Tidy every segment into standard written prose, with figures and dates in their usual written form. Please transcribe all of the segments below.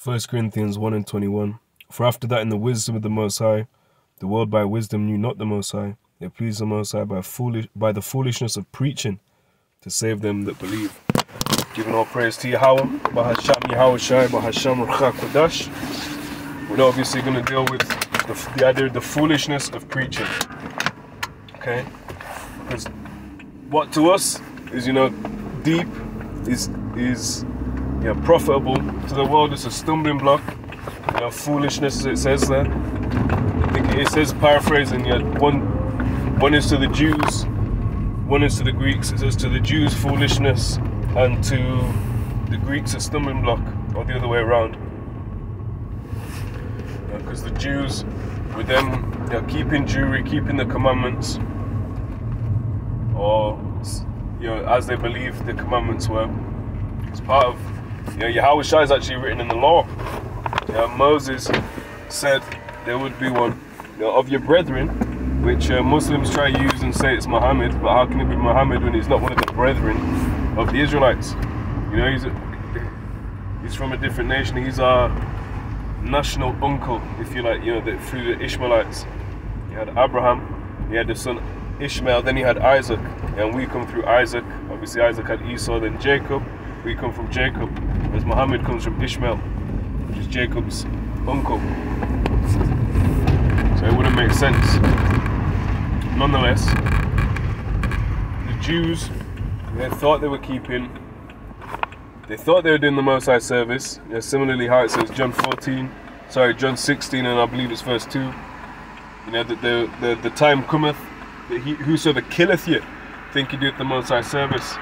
1 Corinthians 1:21. For after that, in the wisdom of the Most High, the world by wisdom knew not the Most High. It pleased the Most High by the foolishness of preaching to save them that believe. Giving all praise to Yahawah, bahasham, Yahawashi, bahasham, we're obviously going to deal with the idea of the foolishness of preaching. Okay? Because what to us is, deep, is profitable. To the world, it's a stumbling block. Foolishness, as it says there. I think it says, paraphrasing, one is to the Jews, one is to the Greeks. It says to the Jews foolishness, and to the Greeks a stumbling block, or the other way around. Because the Jews, with them, keeping Jewry, keeping the commandments, or as they believed the commandments were. It's part of Yahawashi is actually written in the law. Moses said there would be one of your brethren, which Muslims try to use and say it's Muhammad, but how can it be Muhammad when he's not one of the brethren of the Israelites? He's from a different nation. He's our national uncle, if you like, through the Ishmaelites. He had Abraham, he had the son Ishmael, then he had Isaac, and we come through Isaac. Obviously Isaac had Esau, then Jacob. We come from Jacob, as Muhammad comes from Ishmael, which is Jacob's uncle. So it wouldn't make sense. Nonetheless, the Jews, they thought they were doing the Most High service. Similarly how it says John 16, and I believe it's verse 2. That the time cometh that whosoever killeth you, think he doeth the Most High service.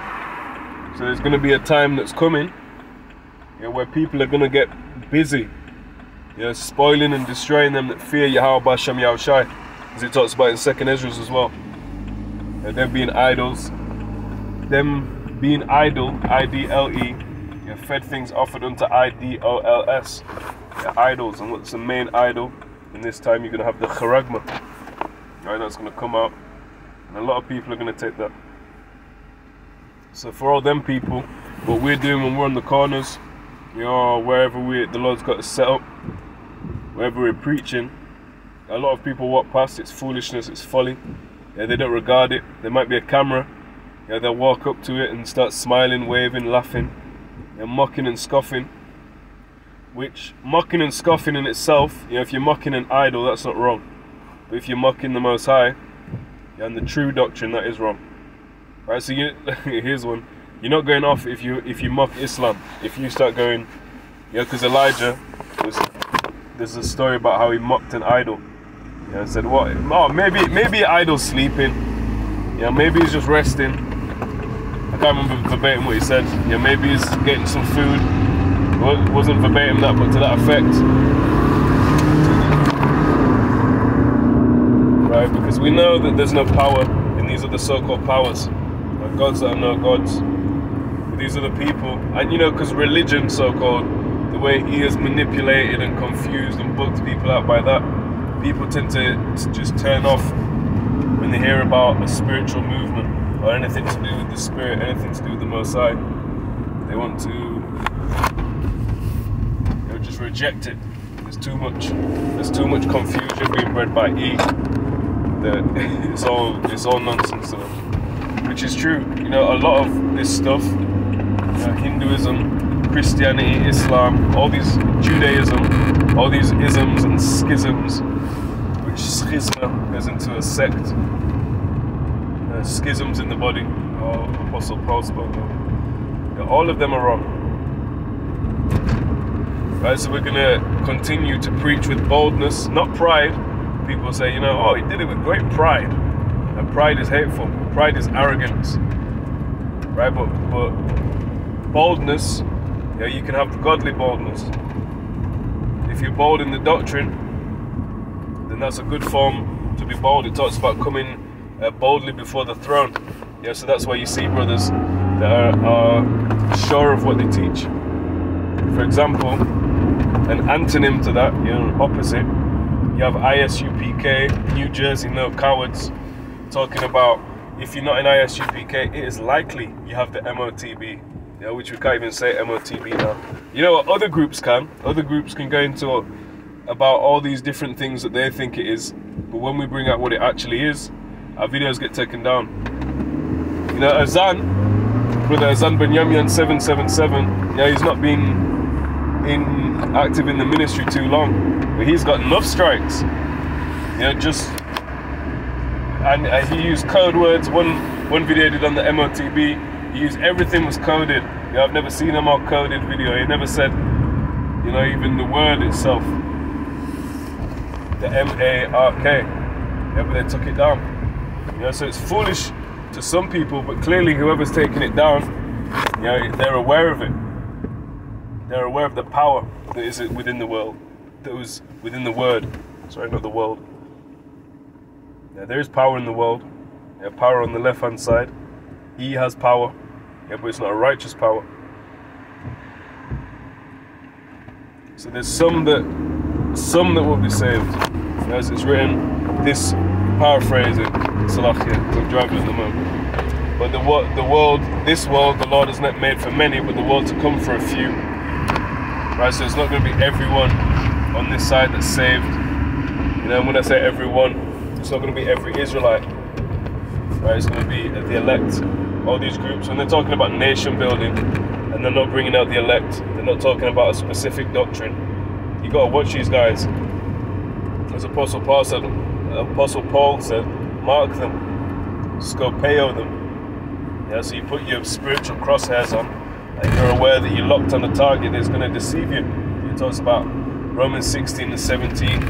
So there's going to be a time that's coming where people are going to get busy spoiling and destroying them that fear Yahawah, bahasham, Yahawashi, as it talks about in 2nd Ezra as well. Them being idols, them being idle, I-D-L-E, fed things offered unto I-D-O-L-S, idols. And what's the main idol? In this time you're going to have the charagma, that's going to come out, and a lot of people are going to take that. So for all them people, what we're doing when we're on the corners, wherever the Lord's got us set up, wherever we're preaching, a lot of people walk past. It's foolishness, it's folly. They don't regard it. There might be a camera. They'll walk up to it and start smiling, waving, laughing, and mocking and scoffing. Which, mocking and scoffing in itself, if you're mocking an idol, that's not wrong. But if you're mocking the Most High, and the true doctrine, that is wrong. Right, so here's one. You're not going off if you mock Islam. If you start going, because Elijah there's a story about how he mocked an idol. And said, what? Oh, maybe idol's sleeping. Maybe he's just resting. I can't remember verbatim what he said. Maybe he's getting some food. Well, it wasn't verbatim that, but to that effect. Right, because we know that there's no power in these other so-called powers. Gods that are no gods. But these are the people, and because religion, so-called, the way he is manipulated and confused and bugged people out by that, people tend to just turn off when they hear about a spiritual movement or anything to do with the Spirit, anything to do with the Most High. They want to just reject it. There's too much confusion being bred by E. That it's all nonsense to them. Which is true. A lot of this stuff, Hinduism, Christianity, Islam, all these Judaism, all these isms and schisms, which schisma goes into a sect, schisms in the body, Apostle Paul spoke of. All of them are wrong. Right, so we're going to continue to preach with boldness, not pride. People say, he did it with great pride. And pride is hateful. Pride is arrogance. Right? But boldness, you can have godly boldness. If you're bold in the doctrine, then that's a good form to be bold. It talks about coming boldly before the throne. So that's why you see brothers that are sure of what they teach. For example, an antonym to that, opposite, you have ISUPK, New Jersey No Cowards, talking about if you're not in ISUPK, it is likely you have the MOTB, which we can't even say MOTB now. You know what? Other groups can. Other groups can go into about all these different things that they think it is. But when we bring out what it actually is, our videos get taken down. You know, Azan, brother Azan Ben Yamyan 777, yeah, he's not been active in the ministry too long, but he's got enough strikes. You know, and he used code words. One video he did on the MOTB, he used everything was coded. You know, I've never seen a more coded video. He never said, you know, even the word itself, the M-A-R-K. Yeah, but they took it down. You know, so it's foolish to some people, but clearly whoever's taking it down, you know, they're aware of it. They're aware of the power that is within the world, that was within the word. Sorry, not the world. Yeah, there is power in the world. Yeah, power on the left-hand side. He has power. Yeah, but it's not a righteous power. So there's some that will be saved. As it's written, this paraphrasing, Salachia, I'm driving at the moment. But this world, the Lord has not made for many, but the world to come for a few. Right, so it's not going to be everyone on this side that's saved. You know, when I say everyone, it's not going to be every Israelite. Right, it's going to be the elect. All these groups, when they're talking about nation building and they're not bringing out the elect, they're not talking about a specific doctrine. You got to watch these guys. As Apostle Paul said, mark them, scopeo them. Yeah, so you put your spiritual crosshairs on, and you're aware that you're locked on the target that's going to deceive you. He talks about Romans 16 and 17.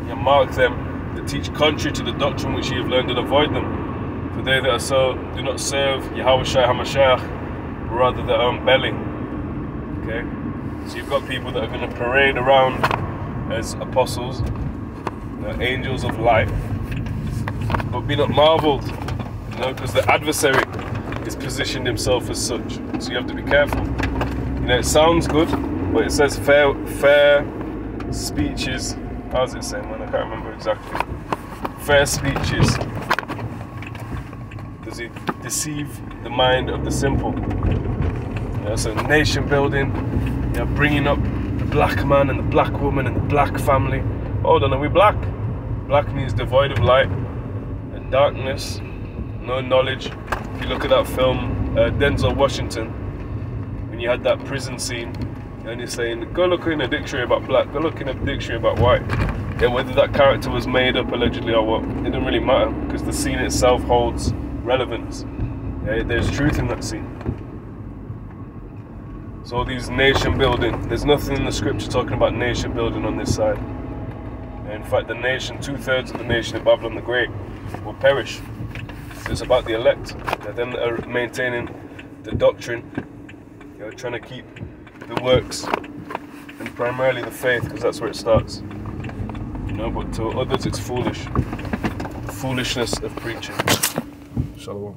You mark them that teach contrary to the doctrine which you have learned, and avoid them. For they that are so do not serve Yahawashi HaMashiach, rather their own belly. Okay? So you've got people that are going to parade around as apostles, you know, angels of light. But be not marveled, you know, because the adversary is positioned himself as such. So you have to be careful. You know, it sounds good, but it says fair speeches. How's it say, man? I can't remember exactly. Fair speeches. Does it deceive the mind of the simple? You know, so nation building, you know, bringing up the black man and the black woman and the black family. Hold on, are we black? Black means devoid of light and darkness, no knowledge. If you look at that film, Denzel Washington, when you had that prison scene, and he's saying, go look in a dictionary about black, go look in a dictionary about white. Yeah, whether that character was made up allegedly or what, it doesn't really matter, because the scene itself holds relevance. Yeah, there's truth in that scene. So all these nation building, there's nothing in the scripture talking about nation building on this side. In fact, the nation, 2/3 of the nation of Babylon the Great will perish. It's about the elect. They're them that are maintaining the doctrine, you know, trying to keep the works and primarily the faith, because that's where it starts. You know, but to others it's foolish. The foolishness of preaching. Shalom.